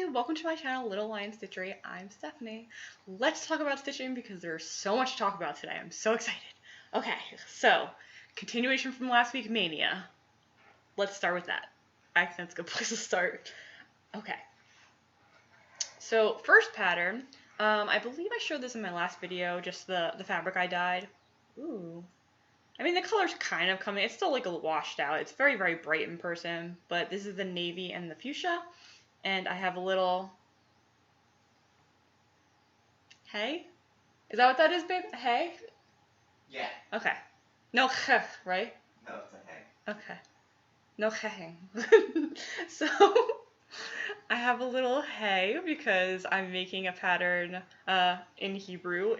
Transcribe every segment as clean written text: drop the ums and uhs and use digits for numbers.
Flosstube, welcome to my channel, Little Lion Stitchery. I'm Stephanie. Let's talk about stitching because there's so much to talk about today. I'm so excited. Okay, so continuation from last week, Maynia. Let's start with that. I think that's a good place to start. Okay. So first pattern, I believe I showed this in my last video, just the fabric I dyed. Ooh. I mean, the color's kind of coming. It's still like a washed out. It's very, very bright in person, but this is the navy and the fuchsia. And I have a little hay. Is that what that is, babe? Hay? Yeah. Okay. No kheh, right? No, it's a hay. Okay. No khehing. So I have a little hay because I'm making a pattern in Hebrew.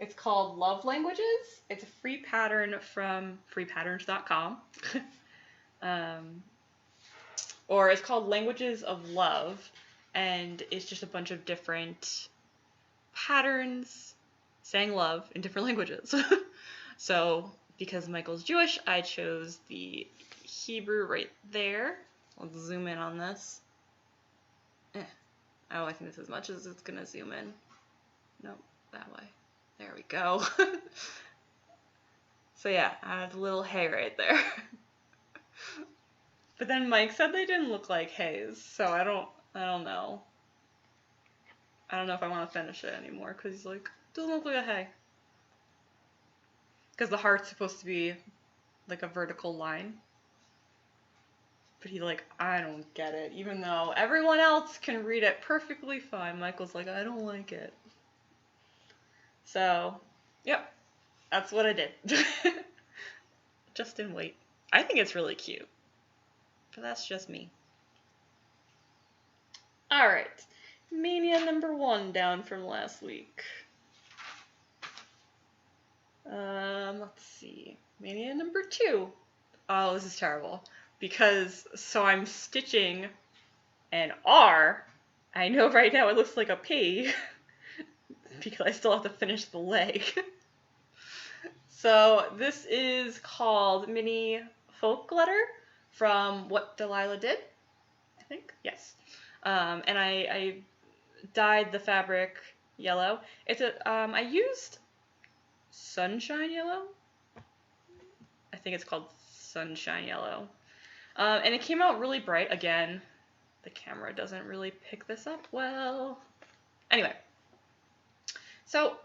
It's called Love Languages. It's a free pattern from freepatterns.com. Or it's called Languages of Love, and it's just a bunch of different patterns saying love in different languages. So, because Michael's Jewish, I chose the Hebrew right there. Let's zoom in on this. Oh, I think this is as much as it's gonna zoom in. Nope, that way. There we go. So yeah, I have a little hay right there. But then Mike said they didn't look like hays, so I don't know. I don't know if I want to finish it anymore, because he's like, doesn't look like a hay. Because the heart's supposed to be like a vertical line. But he's like, I don't get it. Even though everyone else can read it perfectly fine, Michael's like, I don't like it. So, yep, that's what I did. Just didn't wait. I think it's really cute. But that's just me. Alright, Maynia number 1 down from last week. Let's see. Maynia number 2. Oh, this is terrible. Because, so I'm stitching an R. I know right now it looks like a P. Because I still have to finish the leg. So this is called Mini Folk Glitter from What Delilah Did, I think. Yes. And I dyed the fabric yellow. It's I used sunshine yellow. I think it's called sunshine yellow. And it came out really bright. Again, the camera doesn't really pick this up well. Anyway. So,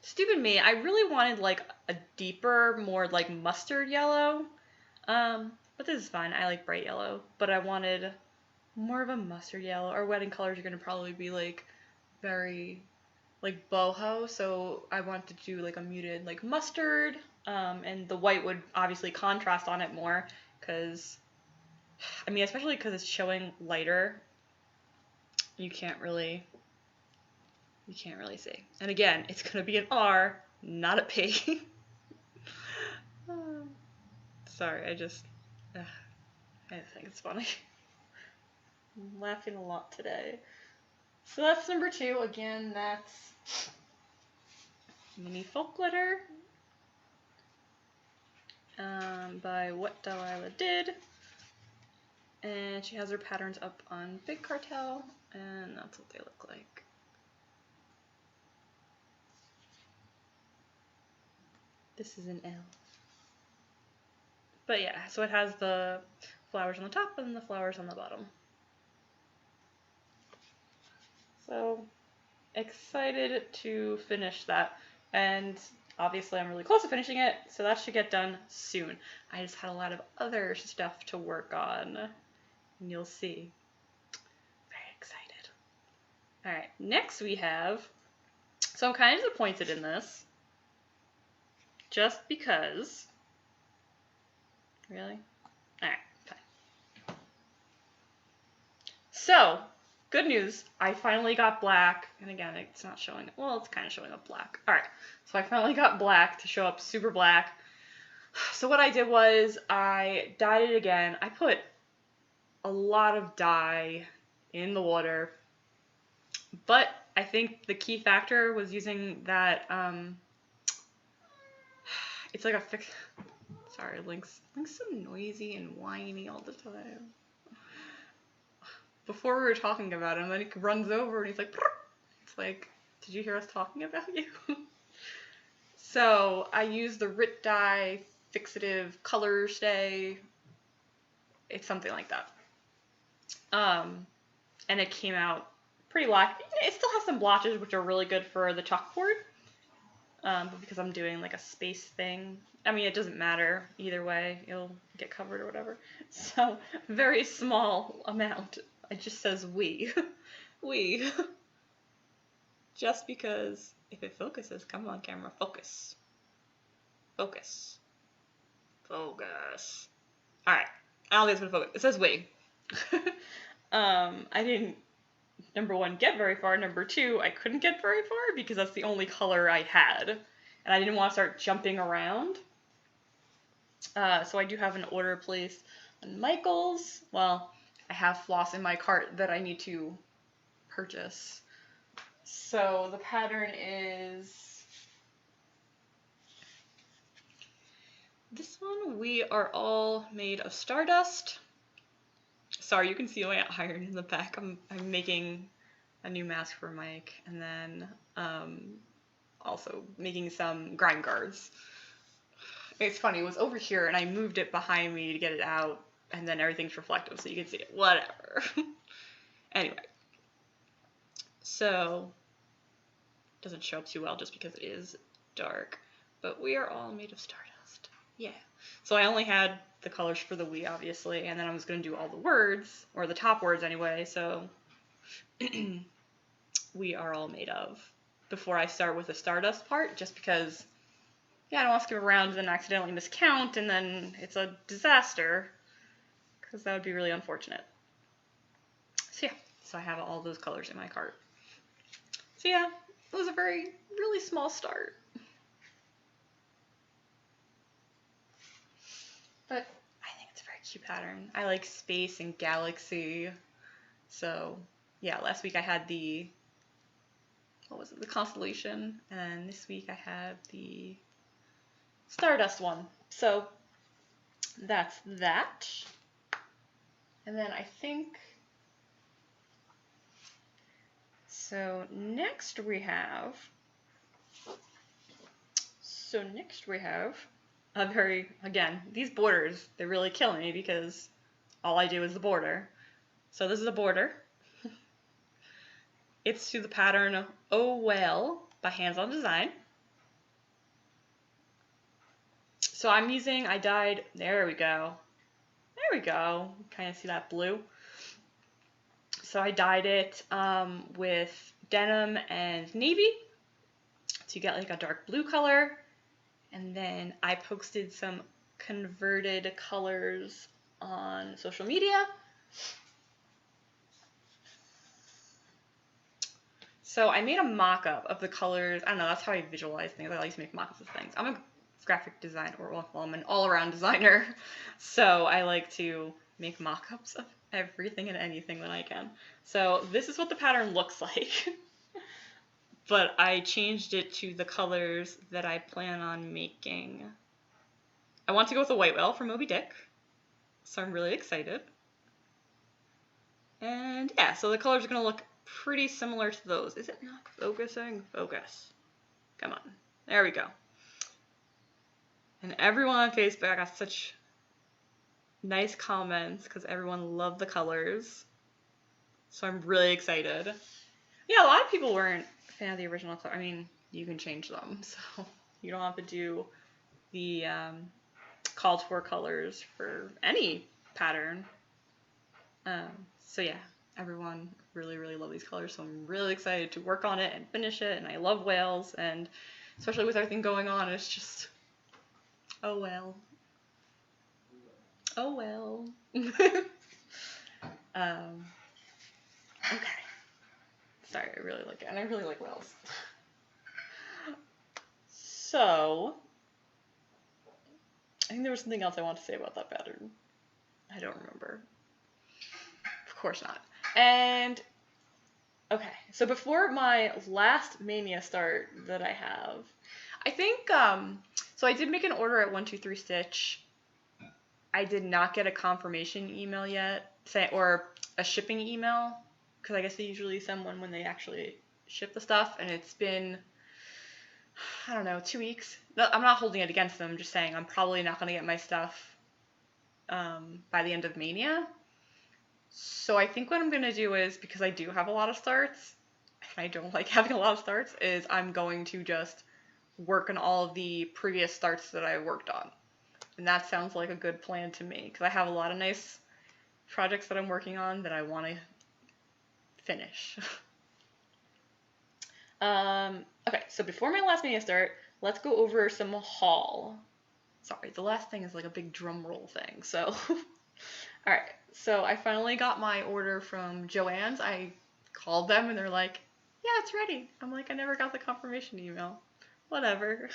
stupid me, I really wanted like a deeper, more like mustard yellow. But this is fine. I like bright yellow, but I wanted more of a mustard yellow. Our wedding colors are going to probably be like very like boho, so I want to do like a muted like mustard, and the white would obviously contrast on it more because, I mean, especially because it's showing lighter, you can't really see. And again, it's going to be an R, not a P. Sorry, I just think it's funny. I'm laughing a lot today. So that's number 2. Again, that's Mini Folk Glitter by What Delilah Did. And she has her patterns up on Big Cartel, and that's what they look like. This is an L. But yeah, so it has the flowers on the top and the flowers on the bottom. So excited to finish that. And obviously I'm really close to finishing it, so that should get done soon. I just had a lot of other stuff to work on, and you'll see. Very excited. Alright, next we have, so I'm kind of disappointed in this. Just because. Really? Alright, fine. So, good news. I finally got black. And again, it's not showing. Well, it's kind of showing up black. Alright, so I finally got black to show up super black. So what I did was I dyed it again. I put a lot of dye in the water. But I think the key factor was using that, it's like a fix. Sorry, Link's so noisy and whiny all the time. before we were talking about it, and then he runs over and he's like, "Brr." It's like, did you hear us talking about you? So I use the Rit Dye Fixative Color Stay. It's something like that. And it came out pretty black. It still has some blotches, which are really good for the chalkboard. But because I'm doing like a space thing, I mean, it doesn't matter either way. It'll get covered or whatever. So, very small amount. It just says we. We. Just because if it focuses, come on camera, focus. Focus. Focus. Alright. I don't think it's gonna focus. It says we. I didn't, number one, get very far. Number two, I couldn't get very far because that's the only color I had. And I didn't want to start jumping around. So I do have an order placed on Michael's. Well, I have floss in my cart that I need to purchase. So the pattern is this one. We are all made of Stardust. Sorry, you can see my iron in the back. I'm making a new mask for Mike, and then also making some grime guards. It's funny, it was over here, and I moved it behind me to get it out, and then everything's reflective, so you can see it. Whatever. Anyway. So, it doesn't show up too well just because it is dark, but we are all made of Stardust. Yeah. So I only had the colors for the we, obviously, and then I was going to do all the words, or the top words anyway, so we are all made of, before I start with the Stardust part, just because, yeah, I don't want to skip around and accidentally miscount, and then it's a disaster, because that would be really unfortunate. So yeah, so I have all those colors in my cart. So yeah, it was a really small start. But I think it's a very cute pattern. I like space and galaxy. So yeah, last week I had the, what was it, the constellation, and this week I had the Stardust one. So that's that. And then I think, so next we have a very, again, these borders, they really kill me because all I do is the border. So this is a border. It's to the pattern Oh Well by Hands On Design. So I'm using, I dyed, there we go. There we go. Kind of see that blue. So I dyed it with denim and navy to get like a dark blue color. And then I posted some converted colors on social media. So I made a mock-up of the colors. I don't know, that's how I visualize things. I like to make mock-ups of things. I'm a graphic designer, well, I'm an all-around designer. So I like to make mock-ups of everything and anything that I can. So this is what the pattern looks like. But I changed it to the colors that I plan on making. I want to go with a white whale from Moby Dick. So I'm really excited. And yeah, so the colors are going to look pretty similar to those. Is it not focusing? Focus. Come on. There we go. And everyone on Facebook, I got such nice comments because everyone loved the colors. So I'm really excited. Yeah, a lot of people weren't a fan of the original color. I mean, you can change them, so you don't have to do the called for colors for any pattern. So yeah, everyone really, really loved these colors, so I'm really excited to work on it and finish it, and I love whales, and especially with everything going on, it's just, oh well. Oh well. Okay. Sorry, I really like it, and I really like whales. So, I think there was something else I wanted to say about that pattern. I don't remember. Of course not. And, okay, so before my last Maynia start that I have, I think, so I did make an order at 123 Stitch. I did not get a confirmation email yet, or a shipping email, because I guess they usually send one when they actually ship the stuff, and it's been, I don't know, 2 weeks. No, I'm not holding it against them, I'm just saying I'm probably not going to get my stuff by the end of Maynia. So I think what I'm going to do is, because I do have a lot of starts, and I don't like having a lot of starts, is I'm going to just work on all of the previous starts that I worked on. And that sounds like a good plan to me, because I have a lot of nice projects that I'm working on that I want to finish. Okay, so before my last Maynia start, let's go over some haul. Sorry, the last thing is like a big drum roll thing, so. Alright, so I finally got my order from Joann's. I called them and they're like, yeah, it's ready. I'm like, I never got the confirmation email. Whatever.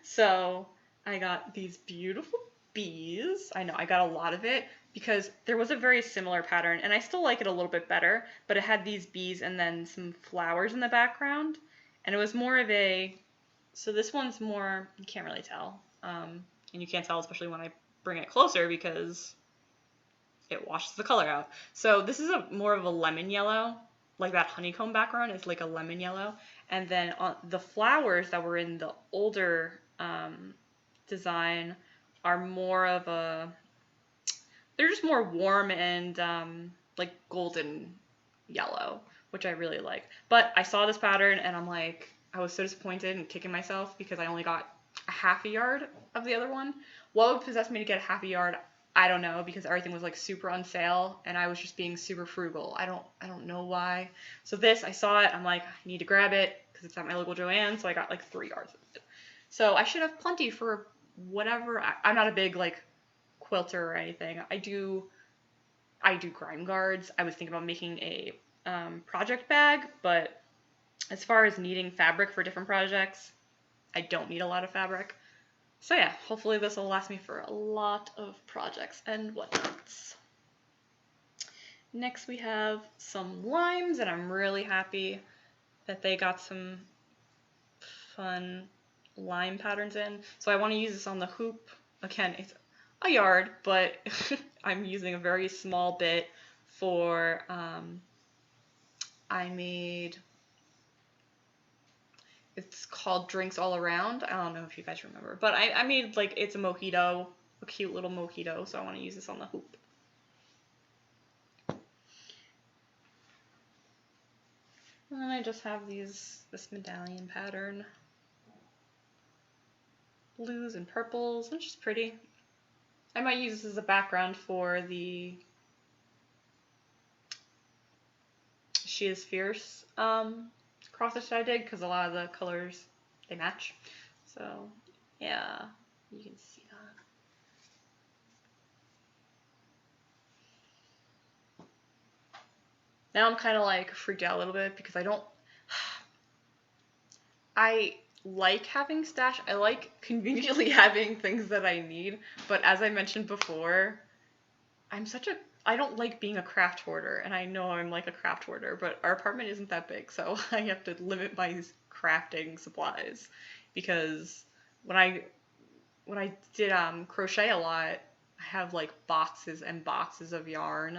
So I got these beautiful bees. I know, I got a lot of it because there was a very similar pattern, and I still like it a little bit better, but it had these bees and then some flowers in the background, and it was more of a, so this one's more, you can't really tell, and you can't tell especially when I bring it closer because it washes the color out. So this is more of a lemon yellow, like that honeycomb background is like a lemon yellow, and then on the flowers that were in the older design are more of a, they're just more warm and like golden yellow, which I really like. But I saw this pattern and I'm like, I was so disappointed and kicking myself because I only got a half a yard of the other one. What would possess me to get a half a yard? I don't know, because everything was like super on sale and I was just being super frugal. I don't know why. So this, I saw it, I'm like, I need to grab it because it's at my local Joann, so I got like 3 yards of it. So I should have plenty for whatever. I'm not a big like quilter or anything. I do grime guards. I was thinking about making a project bag, but as far as needing fabric for different projects, I don't need a lot of fabric. So yeah, hopefully this will last me for a lot of projects and whatnots. Next we have some limes, and I'm really happy that they got some fun lime patterns in. So I want to use this on the hoop. Again, it's a yard, but I'm using a very small bit for, I made, it's called Drinks All Around. I don't know if you guys remember, but I made like, it's a mojito, a cute little mojito, so I want to use this on the hoop. And then I just have this medallion pattern. Blues and purples, which is pretty. I might use this as a background for the She Is Fierce cross stitch I did, because a lot of the colors, they match. So yeah, you can see that. Now I'm kind of like freaked out a little bit because I like having stash. I like conveniently having things that I need, but as I mentioned before, I don't like being a craft hoarder, and I know I'm like a craft hoarder, but our apartment isn't that big, so I have to limit my crafting supplies, because when I did crochet a lot, I have like boxes and boxes of yarn,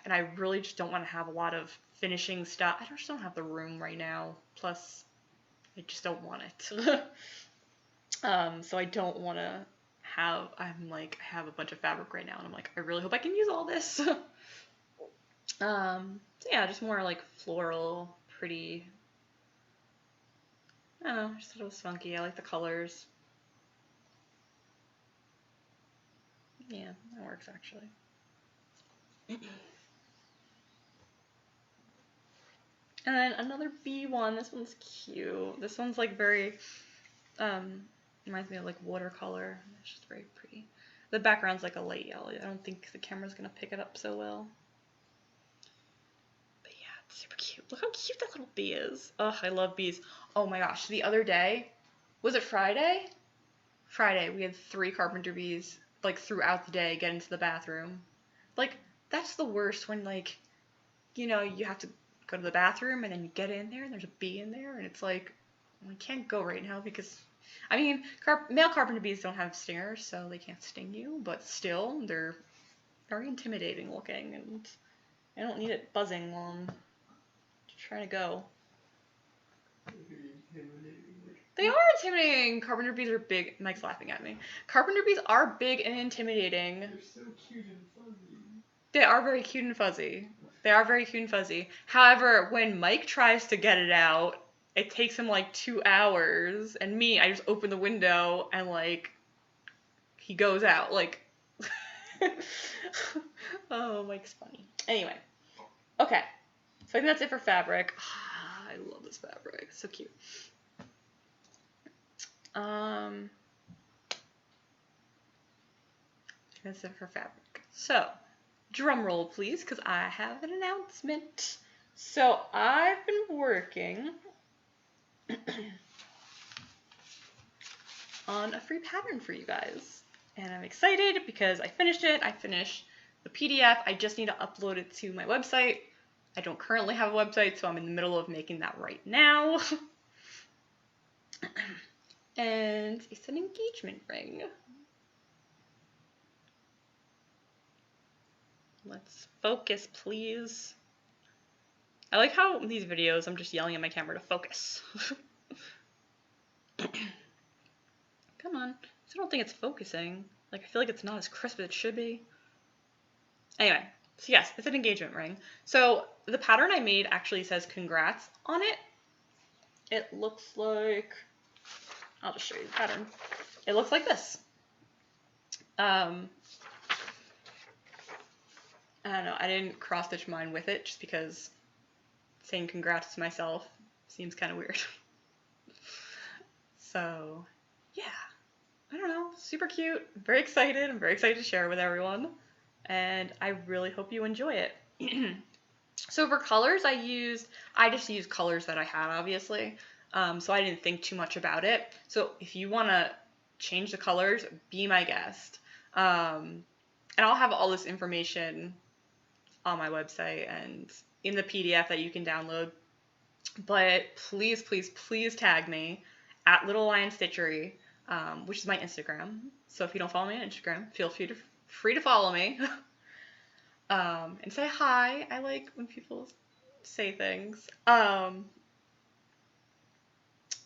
and I really just don't want to have a lot of finishing stuff. I just don't have the room right now, plus I just don't want it. So I don't want to have, I have a bunch of fabric right now, and I'm like, I really hope I can use all this. So yeah, just more like floral, pretty. I don't know, I just thought it was funky. I like the colors. Yeah, that works actually. And then another bee one. This one's cute. This one's like very, reminds me of like watercolor. It's just very pretty. The background's like a light yellow. I don't think the camera's gonna pick it up so well. But yeah, it's super cute. Look how cute that little bee is. Ugh, I love bees. Oh my gosh, the other day, was it Friday? Friday, we had 3 carpenter bees, like throughout the day, get into the bathroom. Like, that's the worst when like, you know, you have to go to the bathroom and then you get in there and there's a bee in there and it's like, we can't go right now because, I mean, male carpenter bees don't have stingers, so they can't sting you, but still, they're very intimidating looking, and I don't need it buzzing while I'm trying to go. They are intimidating. Carpenter bees are big. Mike's laughing at me. Carpenter bees are big and intimidating. They're so cute and fuzzy. They are very cute and fuzzy. They are very cute and fuzzy. However, when Mike tries to get it out, it takes him like 2 hours. And me, I just open the window and like, he goes out. Like, oh, Mike's funny. Anyway. Okay. So I think that's it for fabric. I love this fabric. It's so cute. That's it for fabric. So, drum roll, please, because I have an announcement. So, I've been working on a free pattern for you guys. And I'm excited because I finished it. I finished the PDF. I just need to upload it to my website. I don't currently have a website, so I'm in the middle of making that right now. And it's an engagement ring. Let's focus, please. I like how in these videos I'm just yelling at my camera to focus. Come on. I don't think it's focusing. Like, I feel like it's not as crisp as it should be. Anyway, so yes, it's an engagement ring. So the pattern I made actually says congrats on it. It looks like, I'll just show you the pattern. It looks like this. I don't know, I didn't cross stitch mine with it just because saying congrats to myself seems kind of weird. So, yeah, I don't know, super cute, very excited. I'm very excited to share it with everyone, and I really hope you enjoy it. So for colors, I just used colors that I had, obviously, so I didn't think too much about it. So if you want to change the colors, be my guest. And I'll have all this information on my website and in the PDF that you can download. But please, please, please tag me at littlelionstitchery, which is my Instagram. So if you don't follow me on Instagram, feel free to follow me. And say hi. I like when people say things.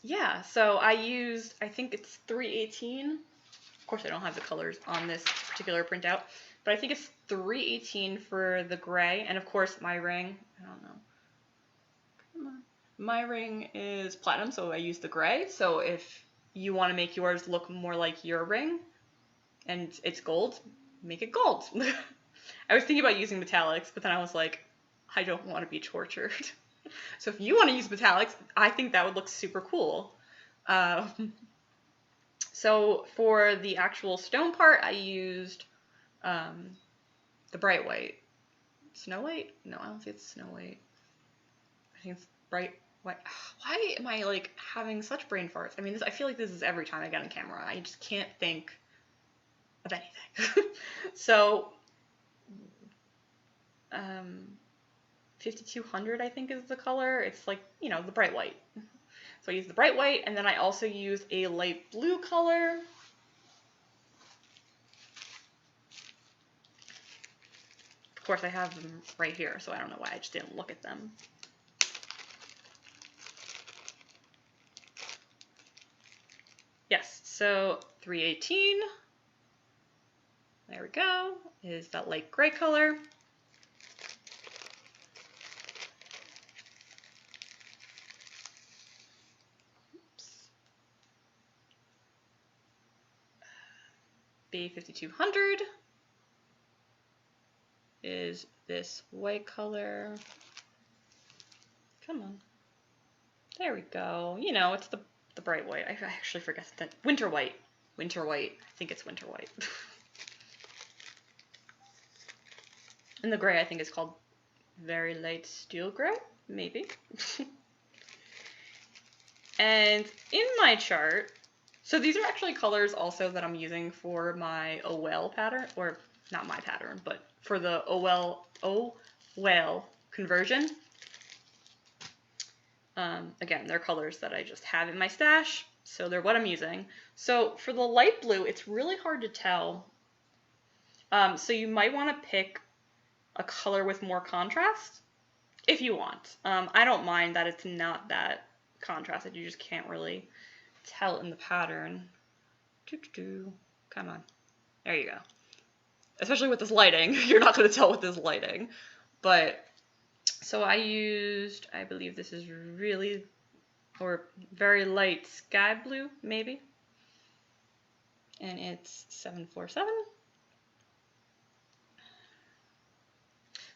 Yeah, so I used, I think it's 318. Of course, I don't have the colors on this particular printout, but I think it's 318 for the gray. And of course, my ring, I don't know. Come on. My ring is platinum, so I use the gray. So if you want to make yours look more like your ring and it's gold, make it gold. I was thinking about using metallics, but then I was like, I don't want to be tortured. So if you want to use metallics, I think that would look super cool. So for the actual stone part, I used the bright white. Snow White? No, I don't think it's Snow White. I think it's bright white. Why am I like having such brain farts? I mean, I feel like this is every time I get on camera. I just can't think of anything. So 5200, I think, is the color. It's like, you know, the bright white. So I used the bright white, and then I also used a light blue color. Of course, I have them right here, so I don't know why I just didn't look at them. Yes, so 318, there we go, is that light gray color. B5200 is this white color. Come on. There we go. You know, it's the bright white. I actually forget that. Winter white. Winter white. I think it's winter white. And the gray, I think, is called very light steel gray. Maybe. And in my chart, so these are actually colors also that I'm using for my OL pattern, or not my pattern, but for the OL conversion. Again, they're colors that I just have in my stash, so they're what I'm using. So for the light blue, it's really hard to tell So you might want to pick a color with more contrast if you want. I don't mind that it's not that contrasted. You just can't really tell in the pattern. Come on. There you go. Especially with this lighting. You're not going to tell with this lighting. But, so I used, I believe this is really, or very light sky blue, maybe. And it's 747.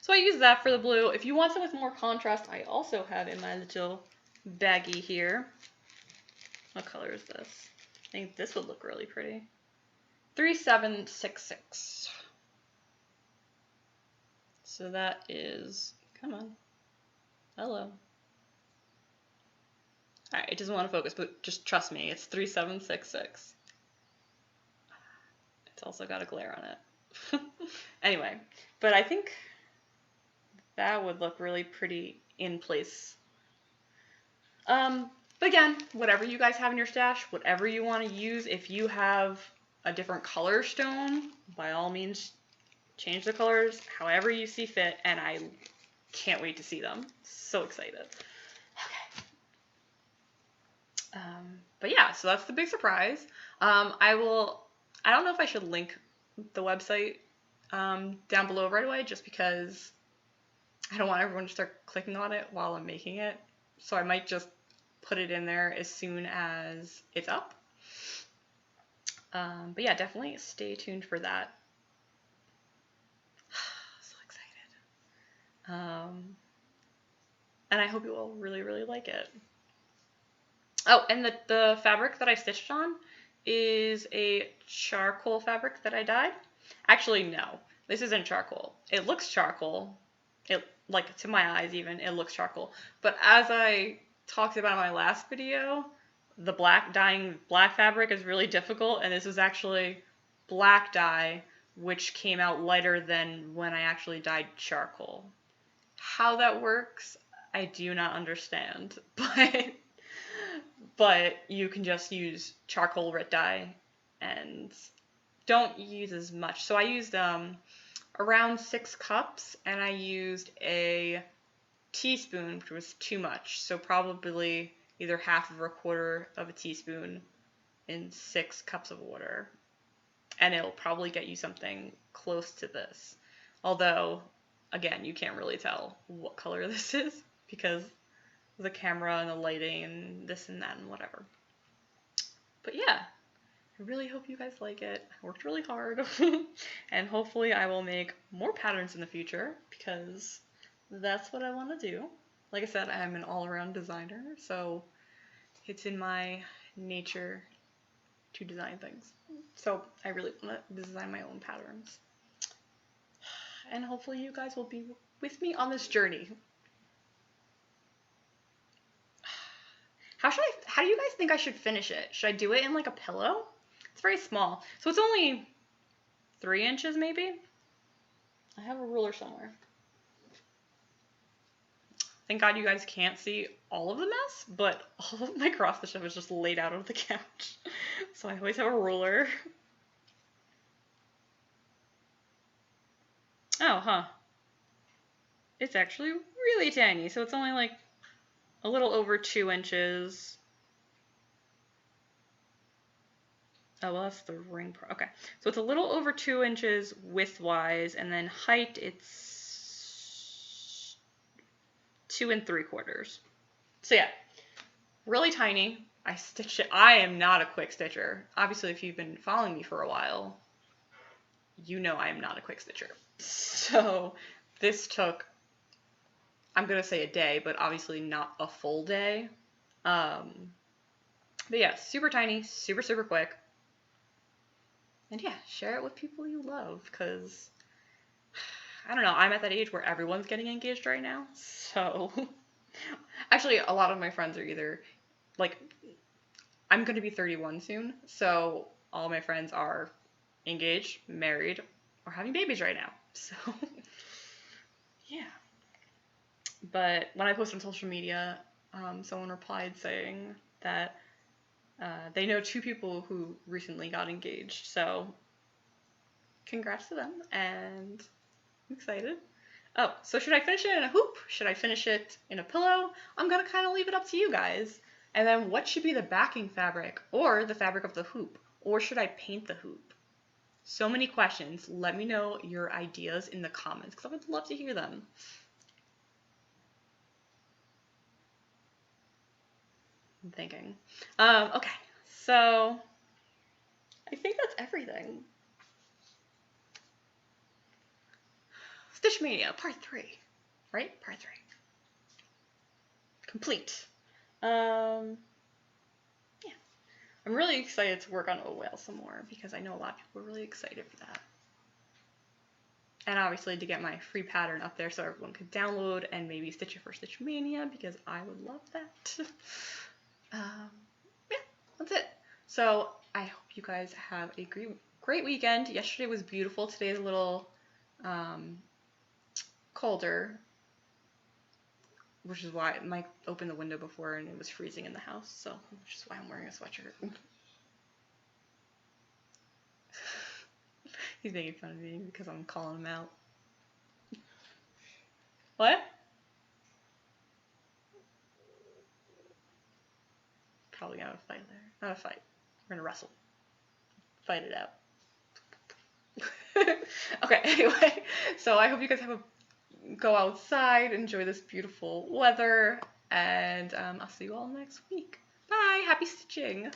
So I use that for the blue. If you want some with more contrast, I also have in my little baggie here. What color is this? I think this would look really pretty. 3766. So that is, come on. Hello. Alright, it doesn't want to focus, but just trust me, it's 3766. It's also got a glare on it. Anyway, but I think that would look really pretty in place. But again, whatever you guys have in your stash, whatever you want to use, if you have a different color stone, by all means, change the colors however you see fit, and I can't wait to see them. So excited. Okay. But yeah, so that's the big surprise. I don't know if I should link the website down below right away, just because I don't want everyone to start clicking on it while I'm making it. So I might just put it in there as soon as it's up. But yeah, definitely stay tuned for that. So excited. And I hope you all really, really like it. Oh, and the fabric that I stitched on is a charcoal fabric that I dyed. Actually, no, this isn't charcoal. It looks charcoal. It, like, to my eyes even, it looks charcoal. But as I talked about in my last video, the dyeing black fabric is really difficult, and this is actually black dye, which came out lighter than when I actually dyed charcoal. How that works, I do not understand, but you can just use charcoal rit dye and don't use as much. So I used around 6 cups, and I used a teaspoon, which was too much. So probably either half or a quarter of a teaspoon in 6 cups of water. And it'll probably get you something close to this. Although, again, you can't really tell what color this is because of the camera and the lighting and this and that and whatever. But yeah, I really hope you guys like it. I worked really hard. And hopefully I will make more patterns in the future because that's what I want to do. Like I said, I'm an all-around designer, so it's in my nature to design things. So I really want to design my own patterns. And hopefully you guys will be with me on this journey. How do you guys think I should finish it? Should I do it in like a pillow? It's very small. So it's only 3 inches maybe? I have a ruler somewhere. Thank God you guys can't see all of the mess, but all of my cross stitch stuff is just laid out on the couch. So I always have a ruler. Oh, huh. It's actually really tiny, so it's only like a little over 2 inches. Oh, well, that's the ring part. Okay, so it's a little over 2 inches width-wise, and then height, it's 2 3/4. So yeah, really tiny. I stitched it. I am not a quick stitcher. Obviously, if you've been following me for a while, you know I am not a quick stitcher. So this took, I'm going to say a day, but obviously not a full day. But yeah, super tiny, super, super quick. And yeah, share it with people you love, because, I don't know, I'm at that age where everyone's getting engaged right now, so, actually, a lot of my friends are either, like, I'm going to be 31 soon, so all my friends are engaged, married, or having babies right now, so, yeah. But when I posted on social media, someone replied saying that they know 2 people who recently got engaged, so congrats to them, and I'm excited. Oh, so should I finish it in a hoop? Should I finish it in a pillow? I'm gonna kind of leave it up to you guys. And then what should be the backing fabric or the fabric of the hoop? Or should I paint the hoop? So many questions. Let me know your ideas in the comments because I would love to hear them. I'm thinking. Okay, so I think that's everything. Stitch Mania, part 3. Right? Part 3. Complete. Yeah. I'm really excited to work on O Whale some more because I know a lot of people are really excited for that. And obviously to get my free pattern up there so everyone could download and maybe stitch it for Stitch Mania because I would love that. Yeah, that's it. So I hope you guys have a great weekend. Yesterday was beautiful. Today is a little colder, which is why Mike opened the window before and it was freezing in the house. So which is why I'm wearing a sweatshirt. He's making fun of me because I'm calling him out. What? Probably gonna have a fight there. Not a fight. We're gonna wrestle. Fight it out. Okay, anyway. So I hope you guys go outside, enjoy this beautiful weather, and I'll see you all next week. Bye! Happy stitching!